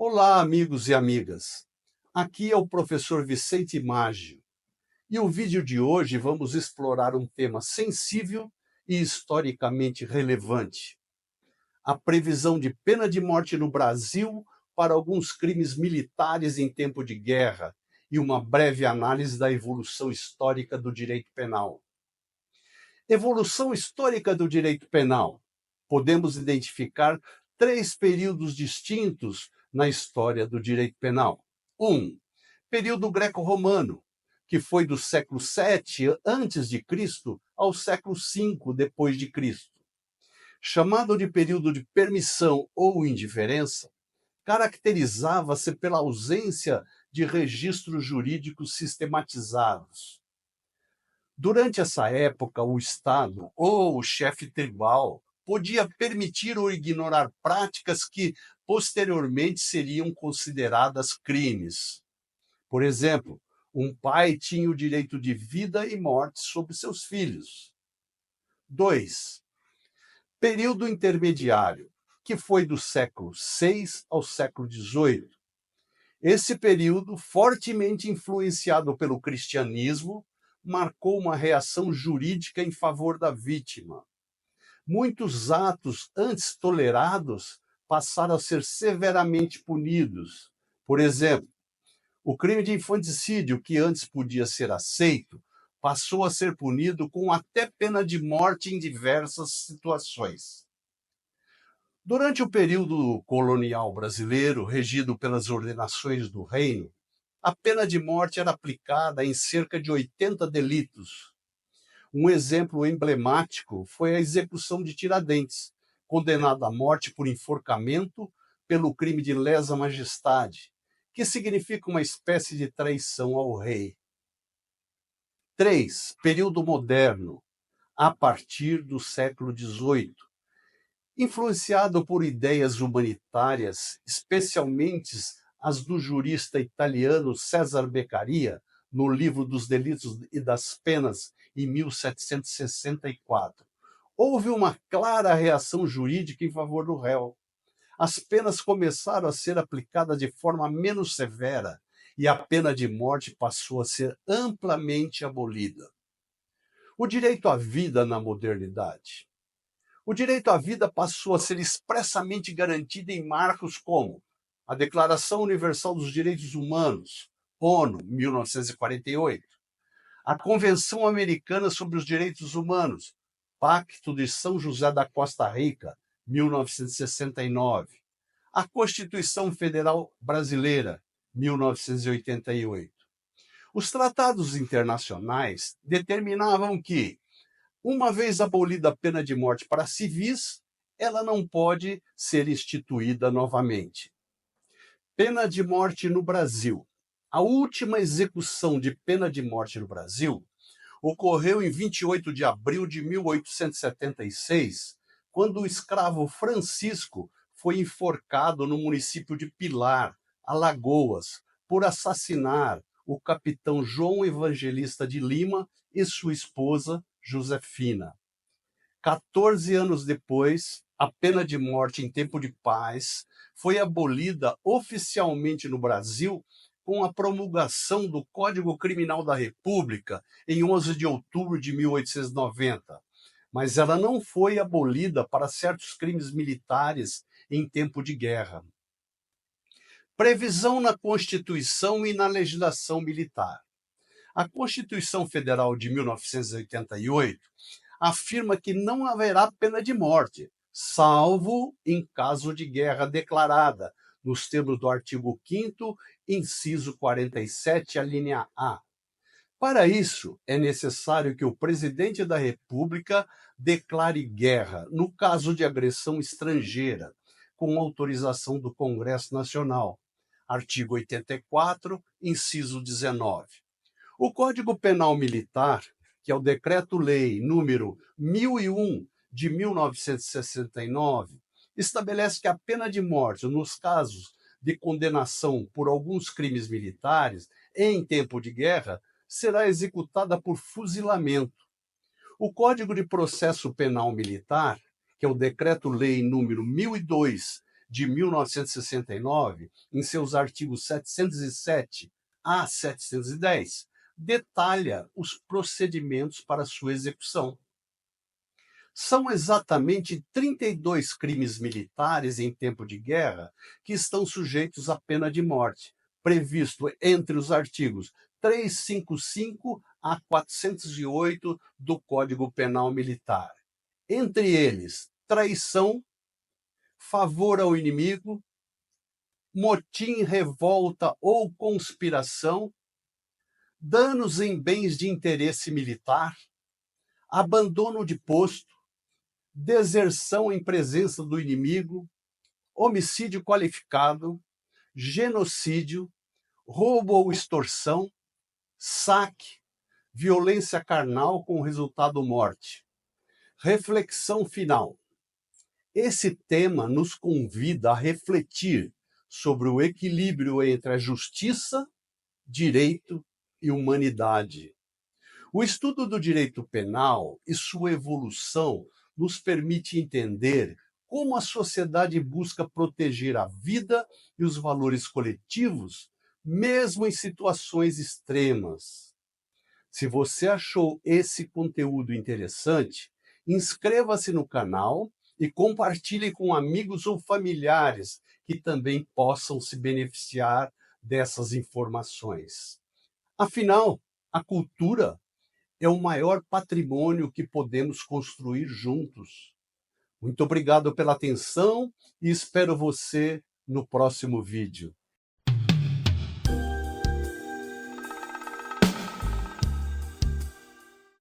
Olá, amigos e amigas. Aqui é o professor Vicente Maggio. E o vídeo de hoje vamos explorar um tema sensível e historicamente relevante: a previsão de pena de morte no Brasil para alguns crimes militares em tempo de guerra e uma breve análise da evolução histórica do direito penal. Evolução histórica do direito penal. Podemos identificar três períodos distintos na história do direito penal. Período greco-romano, que foi do século VII a.C. ao século V depois de Cristo. Chamado de período de permissão ou indiferença, caracterizava-se pela ausência de registros jurídicos sistematizados. Durante essa época, o Estado ou o chefe tribal podia permitir ou ignorar práticas que posteriormente seriam consideradas crimes. Por exemplo, um pai tinha o direito de vida e morte sobre seus filhos. 2. Período intermediário, que foi do século VI ao século XVIII. Esse período, fortemente influenciado pelo cristianismo, marcou uma reação jurídica em favor da vítima. Muitos atos antes tolerados passaram a ser severamente punidos. Por exemplo, o crime de infanticídio, que antes podia ser aceito, passou a ser punido com até pena de morte em diversas situações. Durante o período colonial brasileiro, regido pelas ordenações do reino, a pena de morte era aplicada em cerca de 80 delitos. Um exemplo emblemático foi a execução de Tiradentes, condenado à morte por enforcamento pelo crime de lesa majestade, que significa uma espécie de traição ao rei. 3. Período moderno, a partir do século XVIII. Influenciado por ideias humanitárias, especialmente as do jurista italiano Cesare Beccaria, no livro dos Delitos e das Penas, em 1764. Houve uma clara reação jurídica em favor do réu. As penas começaram a ser aplicadas de forma menos severa e a pena de morte passou a ser amplamente abolida. O direito à vida na modernidade. O direito à vida passou a ser expressamente garantido em marcos como a Declaração Universal dos Direitos Humanos, ONU, 1948, a Convenção Americana sobre os Direitos Humanos, Pacto de São José da Costa Rica, 1969, a Constituição Federal Brasileira, 1988. Os tratados internacionais determinavam que, uma vez abolida a pena de morte para civis, ela não pode ser instituída novamente. Pena de morte no Brasil. A última execução de pena de morte no Brasil ocorreu em 28 de abril de 1876, quando o escravo Francisco foi enforcado no município de Pilar, Alagoas, por assassinar o capitão João Evangelista de Lima e sua esposa, Josefina. 14 anos depois, a pena de morte em tempo de paz foi abolida oficialmente no Brasil com a promulgação do Código Criminal da República em 11 de outubro de 1890. Mas ela não foi abolida para certos crimes militares em tempo de guerra. Previsão na Constituição e na legislação militar. A Constituição Federal de 1988 afirma que não haverá pena de morte, salvo em caso de guerra declarada, nos termos do artigo 5º, inciso 47, a linha A. Para isso, é necessário que o presidente da República declare guerra, no caso de agressão estrangeira, com autorização do Congresso Nacional. Artigo 84, inciso 19. O Código Penal Militar, que é o Decreto-Lei número 1001 de 1969, estabelece que a pena de morte nos casos de condenação por alguns crimes militares em tempo de guerra será executada por fuzilamento. O Código de Processo Penal Militar, que é o Decreto-Lei número 1002 de 1969, em seus artigos 707 a 710, detalha os procedimentos para sua execução. São exatamente 32 crimes militares em tempo de guerra que estão sujeitos à pena de morte, previsto entre os artigos 355 a 408 do Código Penal Militar. Entre eles, traição, favor ao inimigo, motim, revolta ou conspiração, danos em bens de interesse militar, abandono de posto, deserção em presença do inimigo, homicídio qualificado, genocídio, roubo ou extorsão, saque, violência carnal com resultado morte. Reflexão final. Esse tema nos convida a refletir sobre o equilíbrio entre a justiça, direito e humanidade. O estudo do direito penal e sua evolução nos permite entender como a sociedade busca proteger a vida e os valores coletivos, mesmo em situações extremas. Se você achou esse conteúdo interessante, inscreva-se no canal e compartilhe com amigos ou familiares que também possam se beneficiar dessas informações. Afinal, a cultura é o maior patrimônio que podemos construir juntos. Muito obrigado pela atenção e espero você no próximo vídeo.